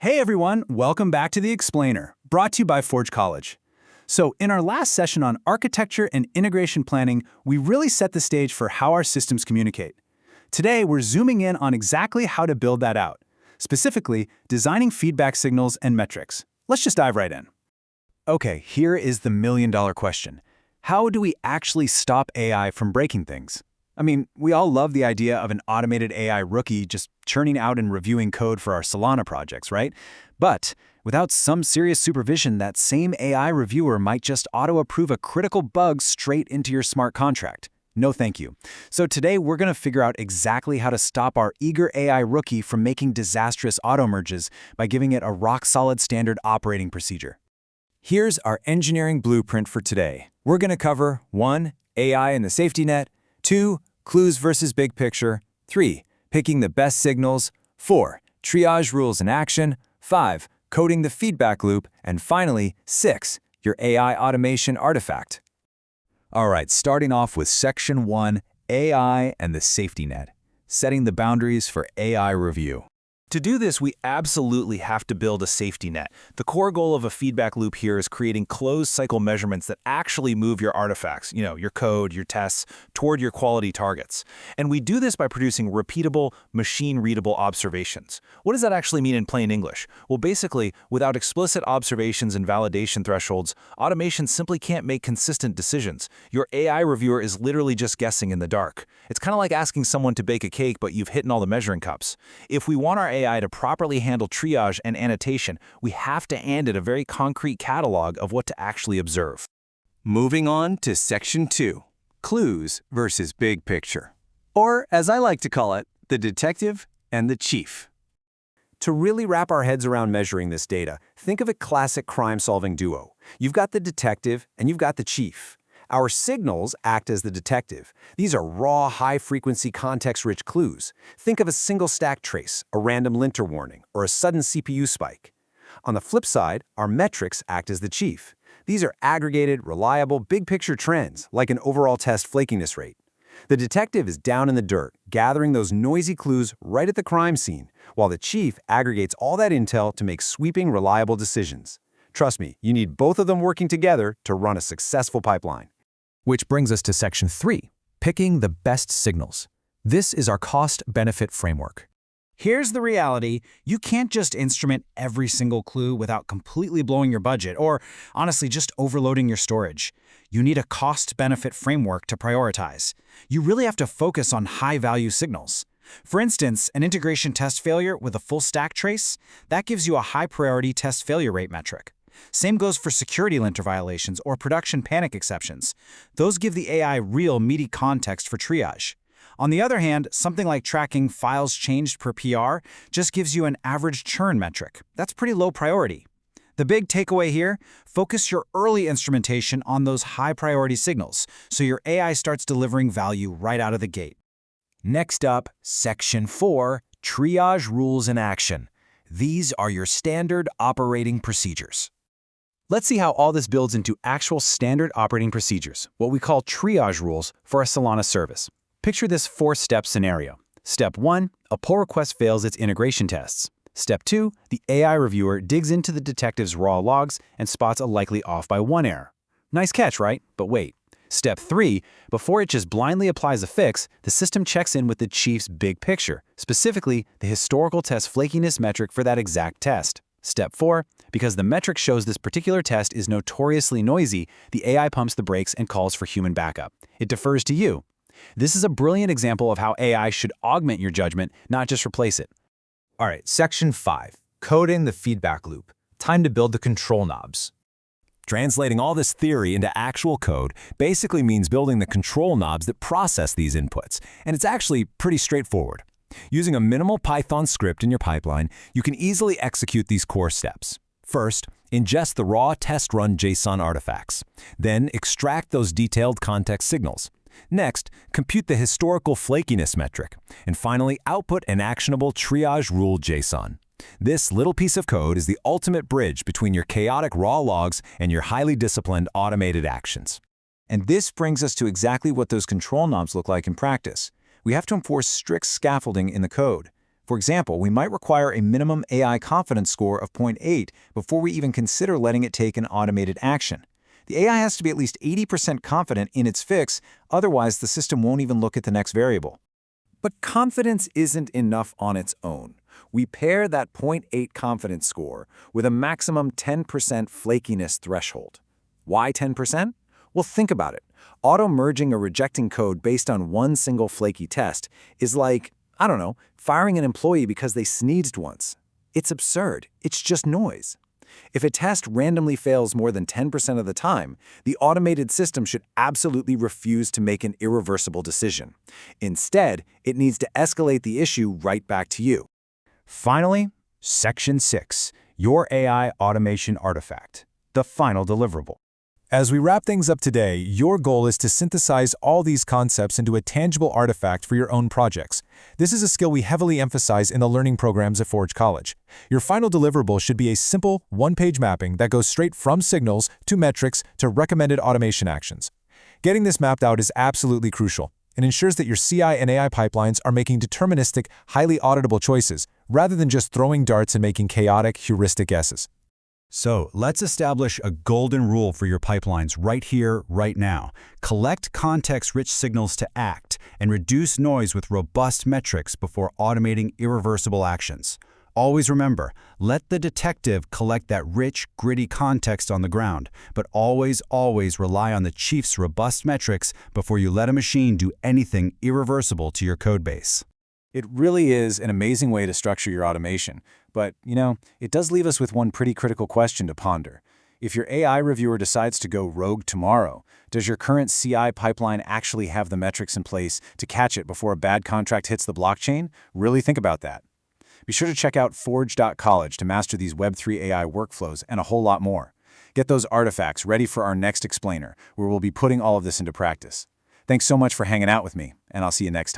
Hey everyone, welcome back to The Explainer, brought to you by Forge College. So in our last session on architecture and integration planning, we really set the stage for how our systems communicate. Today, we're zooming in on exactly how to build that out, specifically designing feedback signals and metrics. Let's just dive right in. Okay, here is the million-dollar question. How do we actually stop AI from breaking things? I mean, we all love the idea of an automated AI rookie just churning out and reviewing code for our Solana projects, right? But without some serious supervision, that same AI reviewer might just auto-approve a critical bug straight into your smart contract. No thank you. So today we're going to figure out exactly how to stop our eager AI rookie from making disastrous auto-merges by giving it a rock-solid standard operating procedure. Here's our engineering blueprint for today. We're going to cover 1. AI and the safety net, 2. Clues versus big picture, 3. Picking the best signals, 4. Triage rules in action, 5. Coding the feedback loop, and finally, 6. Your AI automation artifact. All right, starting off with Section 1, AI and the safety net, setting the boundaries for AI review. To do this, we absolutely have to build a safety net. The core goal of a feedback loop here is creating closed-cycle measurements that actually move your artifacts, your code, your tests, toward your quality targets. And we do this by producing repeatable, machine-readable observations. What does that actually mean in plain English? Well, basically, without explicit observations and validation thresholds, automation simply can't make consistent decisions. Your AI reviewer is literally just guessing in the dark. It's kind of like asking someone to bake a cake, but you've hidden all the measuring cups. If we want our AI to properly handle triage and annotation, we have to hand it a very concrete catalog of what to actually observe. Moving on to Section 2, Clues versus Big Picture. Or, as I like to call it, the detective and the chief. To really wrap our heads around measuring this data, think of a classic crime-solving duo. You've got the detective and you've got the chief. Our signals act as the detective. These are raw, high-frequency, context-rich clues. Think of a single stack trace, a random linter warning, or a sudden CPU spike. On the flip side, our metrics act as the chief. These are aggregated, reliable, big-picture trends, like an overall test flakiness-rate. The detective is down in the dirt, gathering those noisy clues right at the crime scene, while the chief aggregates all that intel to make sweeping, reliable decisions. Trust me, you need both of them working together to run a successful pipeline. Which brings us to Section 3, Picking the Best Signals. This is our cost-benefit framework. Here's the reality. You can't just instrument every single clue without completely blowing your budget or, honestly, just overloading your storage. You need a cost-benefit framework to prioritize. You really have to focus on high-value signals. For instance, an integration test failure with a full stack trace, that gives you a high-priority test failure rate metric. Same goes for security linter violations or production panic exceptions. Those give the AI real meaty context for triage. On the other hand, something like tracking files changed per PR just gives you an average churn metric. That's pretty low priority. The big takeaway here, focus your early instrumentation on those high-priority signals so your AI starts delivering value right out of the gate. Next up, Section 4, Triage Rules in Action. These are your standard operating procedures. Let's see how all this builds into actual standard operating procedures, what we call triage rules for a Solana service. Picture this 4-step scenario. Step 1, a pull request fails its integration tests. Step 2, the AI reviewer digs into the detective's raw logs and spots a likely off by 1 error. Nice catch, right? But wait. Step 3, before it just blindly applies a fix, the system checks in with the chief's big picture, specifically the historical test flakiness metric for that exact test. Step 4, because the metric shows this particular test is notoriously noisy, the AI pumps the brakes and calls for human backup. It defers to you. This is a brilliant example of how AI should augment your judgment, not just replace it. All right, Section 5, Coding the feedback loop. Time to build the control knobs. Translating all this theory into actual code basically means building the control knobs that process these inputs, and it's actually pretty straightforward. Using a minimal Python script in your pipeline, you can easily execute these core steps. First, ingest the raw test run JSON artifacts. Then, extract those detailed context signals. Next, compute the historical flakiness metric. And finally, output an actionable triage rule JSON. This little piece of code is the ultimate bridge between your chaotic raw logs and your highly disciplined automated actions. And this brings us to exactly what those control knobs look like in practice. We have to enforce strict scaffolding in the code. For example, we might require a minimum AI confidence score of 0.8 before we even consider letting it take an automated action. The AI has to be at least 80% confident in its fix, otherwise the system won't even look at the next variable. But confidence isn't enough on its own. We pair that 0.8 confidence score with a maximum 10% flakiness threshold. Why 10%? Well, think about it. Auto-merging or rejecting code based on one single flaky test is like, I don't know, firing an employee because they sneezed once. It's absurd. It's just noise. If a test randomly fails more than 10% of the time, the automated system should absolutely refuse to make an irreversible decision. Instead, it needs to escalate the issue right back to you. Finally, Section 6, your AI automation artifact, the final deliverable. As we wrap things up today, your goal is to synthesize all these concepts into a tangible artifact for your own projects. This is a skill we heavily emphasize in the learning programs at Forge College. Your final deliverable should be a simple, one-page mapping that goes straight from signals to metrics to recommended automation actions. Getting this mapped out is absolutely crucial. It ensures that your CI and AI pipelines are making deterministic, highly auditable choices, rather than just throwing darts and making chaotic, heuristic guesses. So let's establish a golden rule for your pipelines right here, right now. Collect context-rich signals to act and reduce noise with robust metrics before automating irreversible actions. Always remember, let the detective collect that rich, gritty context on the ground, but always rely on the chief's robust metrics before you let a machine do anything irreversible to your codebase. It really is an amazing way to structure your automation. But, it does leave us with one pretty critical question to ponder. If your AI reviewer decides to go rogue tomorrow, does your current CI pipeline actually have the metrics in place to catch it before a bad contract hits the blockchain? Really think about that. Be sure to check out forge.college to master these Web3 AI workflows and a whole lot more. Get those artifacts ready for our next explainer, where we'll be putting all of this into practice. Thanks so much for hanging out with me, and I'll see you next time.